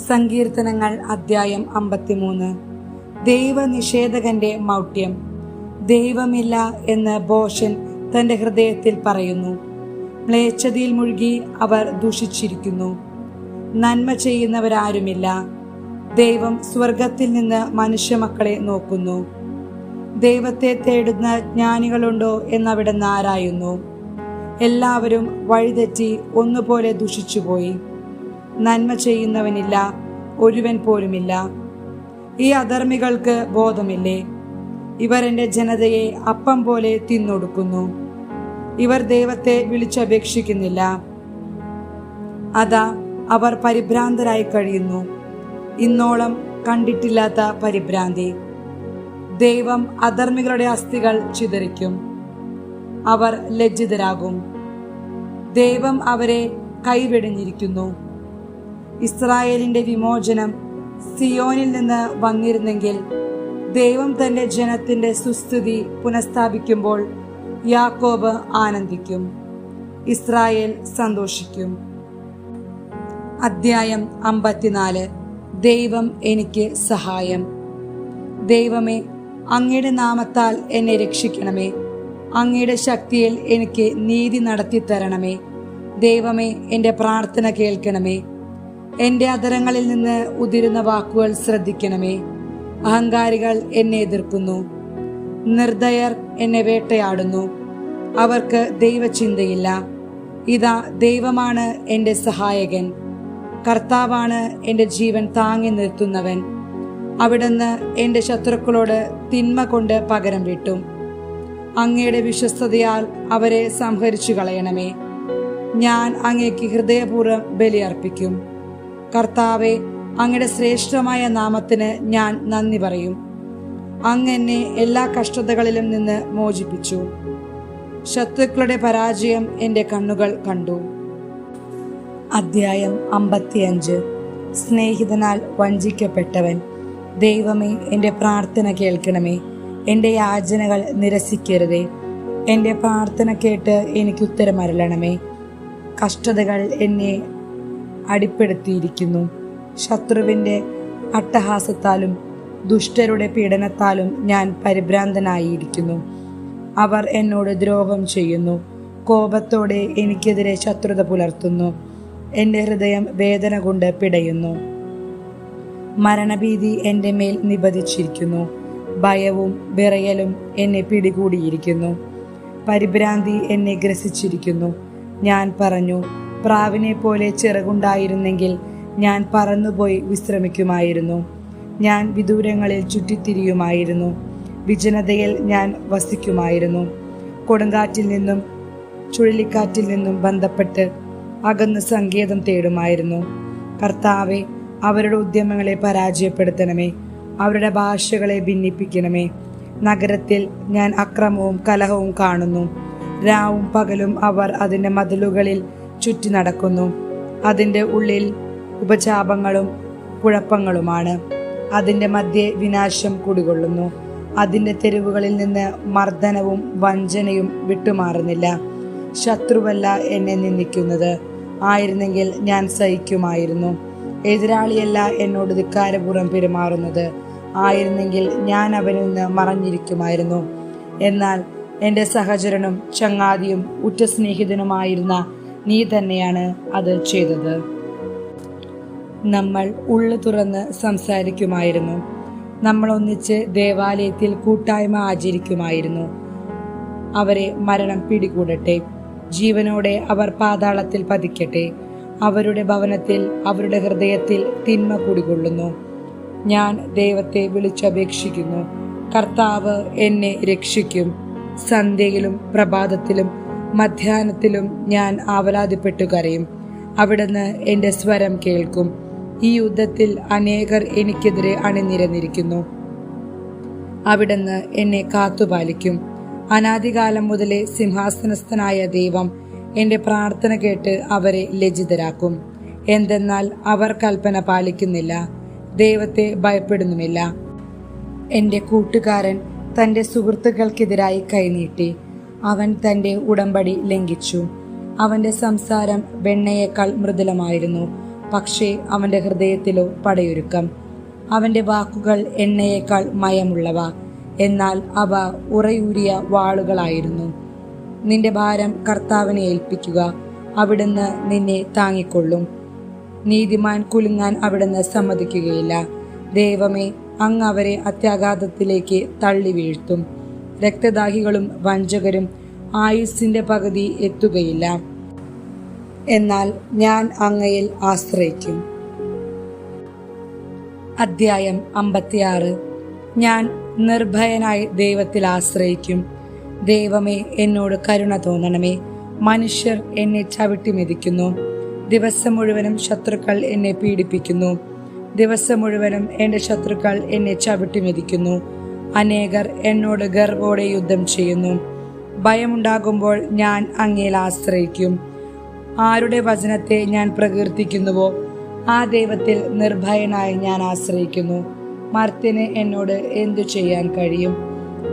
സങ്കീർത്തനങ്ങൾ അദ്ധ്യായം 53. ദൈവനിഷേധകന്റെ മൗഢ്യം. ദൈവമില്ല എന്ന് ഭോഷൻ തന്റെ ഹൃദയത്തിൽ പറയുന്നു. മ്ലേച്ഛതയിൽ മുഴുകി അവർ ദുഷിച്ചിരിക്കുന്നു. നന്മ ചെയ്യുന്നവരാരുമില്ല. ദൈവം സ്വർഗത്തിൽ നിന്ന് മനുഷ്യമക്കളെ നോക്കുന്നു. ദൈവത്തെ തേടുന്ന ജ്ഞാനികളുണ്ടോ എന്നവിടുന്ന് ആരായുന്നു. എല്ലാവരും വഴിതെറ്റി ഒന്നുപോലെ ദുഷിച്ചുപോയി. നന്മ ചെയ്യുന്നവനില്ല, ഒരുവൻ പോലുമില്ല. ഈ അധർമ്മികൾക്ക് ബോധമില്ലേ? ഇവർ എൻ്റെ ജനതയെ അപ്പം പോലെ തിന്നൊടുക്കുന്നു. ഇവർ ദൈവത്തെ വിളിച്ചപേക്ഷിക്കുന്നില്ല. അതാ അവർ പരിഭ്രാന്തരായി കഴിയുന്നു. ഇന്നോളം കണ്ടിട്ടില്ലാത്ത പരിഭ്രാന്തി. ദൈവം അധർമ്മികളുടെ അസ്ഥികൾ ചിതറിക്കും. അവർ ലജ്ജിതരാകും. ദൈവം അവരെ കൈവെടിഞ്ഞിരിക്കുന്നു. ഇസ്രായേലിന്റെ വിമോചനം സിയോനിൽ നിന്ന് വന്നിരുന്നെങ്കിൽ, ദൈവം തന്റെ ജനത്തിന്റെ സുസ്ഥിതി പുനഃസ്ഥാപിക്കുമ്പോൾ യാക്കോബ് ആനന്ദിക്കും, ഇസ്രായേൽ സന്തോഷിക്കും. അദ്ധ്യായം 54. ദൈവം എനിക്ക് സഹായം. ദൈവമേ, അങ്ങയുടെ നാമത്താൽ എന്നെ രക്ഷിക്കണമേ. അങ്ങയുടെ ശക്തിയിൽ എനിക്ക് നീതി നടത്തി തരണമേ. ദൈവമേ, എൻ്റെ പ്രാർത്ഥന കേൾക്കണമേ. എൻ്റെ അധരങ്ങളിൽ നിന്ന് ഉതിരുന്ന വാക്കുകൾ ശ്രദ്ധിക്കണമേ. അഹങ്കാരികൾ എന്നെ എതിർക്കുന്നു. നിർദ്ദയർ എന്നെ വേട്ടയാടുന്നു. അവർക്ക് ദൈവചിന്തയില്ല. ഇതാ, ദൈവമാണ് എൻ്റെ സഹായകൻ. കർത്താവാണ് എൻ്റെ ജീവൻ താങ്ങി നിർത്തുന്നവൻ. അവിടുന്ന് എൻ്റെ ശത്രുക്കളോട് തിന്മ കൊണ്ട് പകരം വീട്ടും. അങ്ങയുടെ വിശ്വസ്തതയാൽ അവരെ സംഹരിച്ചു കളയണമേ. ഞാൻ അങ്ങേക്ക് ഹൃദയപൂർവ്വം ബലിയർപ്പിക്കും. കർത്താവെ, അങ്ങയുടെ ശ്രേഷ്ഠമായ നാമത്തിന് ഞാൻ നന്ദി പറയും. അങ്ങ് എന്നെ എല്ലാ കഷ്ടതകളിലും നിന്ന് മോചിപ്പിച്ചു. ശത്രുക്കളുടെ പരാജയം എൻ്റെ കണ്ണുകൾ കണ്ടു. അദ്ധ്യായം 55. സ്നേഹിതനാൽ വഞ്ചിക്കപ്പെട്ടവൻ. ദൈവമേ, എൻ്റെ പ്രാർത്ഥന കേൾക്കണമേ. എൻ്റെ യാചനകൾ നിരസിക്കരുതേ. എൻ്റെ പ്രാർത്ഥന കേട്ട് എനിക്ക് ഉത്തരമരുളണമേ. കഷ്ടതകൾ എന്നെ അടിപ്പെടുത്തിയിരിക്കുന്നു. ശത്രുവിൻ്റെ അട്ടഹാസത്താലും ദുഷ്ടരുടെ പീഡനത്താലും ഞാൻ പരിഭ്രാന്തനായിരിക്കുന്നു. അവർ എന്നോട് ദ്രോഹം ചെയ്യുന്നു. കോപത്തോടെ എനിക്കെതിരെ ശത്രുത പുലർത്തുന്നു. എൻ്റെ ഹൃദയം വേദന കൊണ്ട് പിടയുന്നു. മരണഭീതി എൻ്റെ മേൽ നിബദിച്ചിരിക്കുന്നു. ഭയവും വിറയലും എന്നെ പിടികൂടിയിരിക്കുന്നു. പരിഭ്രാന്തി എന്നെ ഗ്രസിച്ചിരിക്കുന്നു. ഞാൻ പറഞ്ഞു, പ്രാവിനെ പോലെ ചിറകുണ്ടായിരുന്നെങ്കിൽ ഞാൻ പറന്നുപോയി വിശ്രമിക്കുമായിരുന്നു. ഞാൻ വിദൂരങ്ങളിൽ ചുറ്റിത്തിരിയുമായിരുന്നു. വിജനതയിൽ ഞാൻ വസിക്കുമായിരുന്നു. കൊടുങ്കാറ്റിൽ നിന്നും ചുഴലിക്കാറ്റിൽ നിന്നും ബന്ധപ്പെട്ട് അകന്ന് സങ്കേതം തേടുമായിരുന്നു. കർത്താവെ, അവരുടെ ഉദ്യമങ്ങളെ പരാജയപ്പെടുത്തണമേ. അവരുടെ ഭാഷകളെ ഭിന്നിപ്പിക്കണമേ. നഗരത്തിൽ ഞാൻ അക്രമവും കലഹവും കാണുന്നു. രാവും പകലും അവർ അതിൻ്റെ മതിലുകളിൽ ചുറ്റി നടക്കുന്നു. അതിൻ്റെ ഉള്ളിൽ ഉപചാപങ്ങളും കുഴപ്പങ്ങളുമാണ്. അതിൻ്റെ മധ്യേ വിനാശം കുടികൊള്ളുന്നു. അതിൻ്റെ തെരുവുകളിൽ നിന്ന് മർദ്ദനവും വഞ്ചനയും വിട്ടുമാറുന്നില്ല. ശത്രുവല്ല എന്നെ നിന്ദിക്കുന്നത്. ആയിരുന്നെങ്കിൽ ഞാൻ സഹിക്കുമായിരുന്നു. എതിരാളിയല്ല എന്നോട് ധിക്കാരപൂർവ്വം പെരുമാറുന്നത്. ആയിരുന്നെങ്കിൽ ഞാൻ അവനിൽ നിന്ന് മറഞ്ഞിരിക്കുമായിരുന്നു. എന്നാൽ എൻ്റെ സഹചരനും ചങ്ങാതിയും ഉറ്റ സ്നേഹിതനുമായിരുന്ന നീ തന്നെയാണ് അത് ചെയ്തത്. നമ്മൾ ഉള്ളു തുറന്ന് സംസാരിക്കുമായിരുന്നു. നമ്മൾ ഒന്നിച്ച് ദേവാലയത്തിൽ കൂട്ടായ്മ ആചരിക്കുമായിരുന്നു. അവരെ മരണം പിടികൂടട്ടെ. ജീവനോടെ അവർ പാതാളത്തിൽ പതിക്കട്ടെ. അവരുടെ ഭവനത്തിൽ, അവരുടെ ഹൃദയത്തിൽ തിന്മ കുടികൊള്ളുന്നു. ഞാൻ ദൈവത്തെ വിളിച്ചപേക്ഷിക്കുന്നു. കർത്താവ് എന്നെ രക്ഷിക്കും. സന്ധ്യയിലും പ്രഭാതത്തിലും മധ്യാഹ്നത്തിലും ഞാൻ ആവലാതിപ്പെട്ടു കരയും. അവിടുന്ന് എൻ്റെ സ്വരം കേൾക്കും. ഈ യുദ്ധത്തിൽ അനേകർ എനിക്കെതിരെ അണിനിരന്നിരിക്കുന്നു. അവിടുന്ന് എന്നെ കാത്തുപാലിക്കും. അനാദികാലം മുതലേ സിംഹാസനസ്ഥനായ ദൈവം എൻ്റെ പ്രാർത്ഥന കേട്ട് അവരെ ലജ്ജിതരാക്കും. എന്തെന്നാൽ അവർ കൽപ്പന പാലിക്കുന്നില്ല, ദൈവത്തെ ഭയപ്പെടുന്നുമില്ല. എൻ്റെ കൂട്ടുകാരൻ തൻ്റെ സുഹൃത്തുക്കൾക്കെതിരായി കൈനീട്ടി. അവൻ തൻ്റെ ഉടമ്പടി ലംഘിച്ചു. അവൻ്റെ സംസാരം വെണ്ണയേക്കാൾ മൃദുലമായിരുന്നു, പക്ഷേ അവൻ്റെ ഹൃദയത്തിലോ പടയൊരുക്കം. അവൻ്റെ വാക്കുകൾ എണ്ണയേക്കാൾ മയമുള്ളവ, എന്നാൽ അവ ഉറയൂരിയ വാളുകളായിരുന്നു. നിന്റെ ഭാരം കർത്താവിനെ ഏൽപ്പിക്കുക, അവിടുന്ന് നിന്നെ താങ്ങിക്കൊള്ളും. നീതിമാൻ കുലുങ്ങാൻ അവിടുന്ന് സമ്മതിക്കുകയില്ല. ദൈവമേ, അങ്ങ് അവരെ അത്യാഘാതത്തിലേക്ക് തള്ളി വീഴ്ത്തും. രക്തദാഹികളും വഞ്ചകരും ആയുസ്സിന്റെ പകുതി എത്തുകയില്ല. എന്നാൽ ഞാൻ അങ്ങയിൽ ആശ്രയിക്കും. അധ്യായം 56. ഞാൻ നിർഭയനായി ദൈവത്തിൽ ആശ്രയിക്കും. ദൈവമേ, എന്നോട് കരുണ തോന്നണമേ. മനുഷ്യർ എന്നെ ചവിട്ടി മെതിക്കുന്നു. ദിവസം മുഴുവനും ശത്രുക്കൾ എന്നെ പീഡിപ്പിക്കുന്നു. ദിവസം മുഴുവനും എൻ്റെ ശത്രുക്കൾ എന്നെ ചവിട്ടി മെതിക്കുന്നു. അനേകർ എന്നോട് ഗർവോടെ യുദ്ധം ചെയ്യുന്നു. ഭയമുണ്ടാകുമ്പോൾ ഞാൻ അങ്ങയിൽ ആശ്രയിക്കും. ആരുടെ വചനത്തെ ഞാൻ പ്രകീർത്തിക്കുന്നുവോ ആ ദൈവത്തിൽ നിർഭയനായി ഞാൻ ആശ്രയിക്കുന്നു. മർത്യന് എന്നോട് എന്തു ചെയ്യാൻ കഴിയും?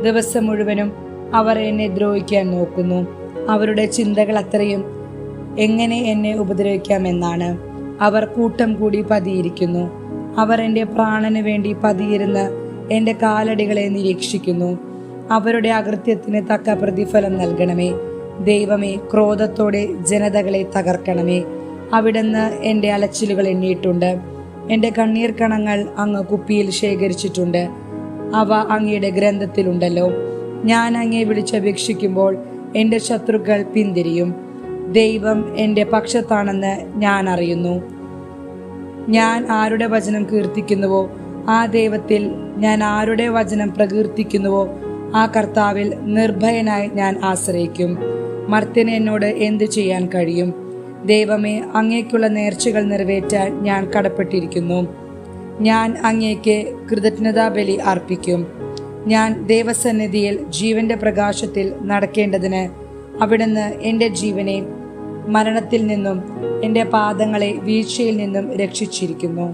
ദിവസം മുഴുവനും അവർ എന്നെ ദ്രോഹിക്കാൻ നോക്കുന്നു. അവരുടെ ചിന്തകൾ അത്രയും എങ്ങനെ എന്നെ ഉപദ്രവിക്കാമെന്നാണ്. അവർ കൂട്ടം കൂടി പതിയിരിക്കുന്നു. അവർ എൻ്റെ പ്രാണന് വേണ്ടി പതിയിരുന്ന് എൻ്റെ കാലടികളെ നിരീക്ഷിക്കുന്നു. അവരുടെ അകൃത്യത്തിന് തക്ക പ്രതിഫലം നൽകണമേ. ദൈവമേ, ക്രോധത്തോടെ ജനതകളെ തകർക്കണമേ. അവിടുന്ന് എൻ്റെ അലച്ചിലുകൾ എണ്ണിയിട്ടുണ്ട്. എൻ്റെ കണ്ണീർ കണങ്ങൾ അങ്ങ് കുപ്പിയിൽ ശേഖരിച്ചിട്ടുണ്ട്. അവ അങ്ങയുടെ ഗ്രന്ഥത്തിലുണ്ടല്ലോ. ഞാൻ അങ്ങയെ വിളിച്ചപേക്ഷിക്കുമ്പോൾ എൻ്റെ ശത്രുക്കൾ പിന്തിരിയും. ദൈവം എൻ്റെ പക്ഷത്താണെന്ന് ഞാൻ അറിയുന്നു. ഞാൻ ആരുടെ വചനം കീർത്തിക്കുന്നുവോ ആ ദൈവത്തിൽ, ഞാൻ ആരുടെ വചനം പ്രകീർത്തിക്കുന്നുവോ ആ കർത്താവിൽ നിർഭയനായി ഞാൻ ആശ്രയിക്കും. മർത്യന് എന്നോട് എന്തു ചെയ്യാൻ കഴിയും? ദൈവമേ, അങ്ങേക്കുള്ള നേർച്ചകൾ നിറവേറ്റാൻ ഞാൻ കടപ്പെട്ടിരിക്കുന്നു. ഞാൻ അങ്ങേക്ക് കൃതജ്ഞതാബലി അർപ്പിക്കും. ഞാൻ ദൈവസന്നിധിയിൽ ജീവന്റെ പ്രകാശത്തിൽ നടക്കേണ്ടതിന് അവിടുന്ന് എൻ്റെ ജീവനെ മരണത്തിൽ നിന്നും എൻ്റെ പാദങ്ങളെ വീഴ്ചയിൽ നിന്നും രക്ഷിച്ചിരിക്കുന്നു.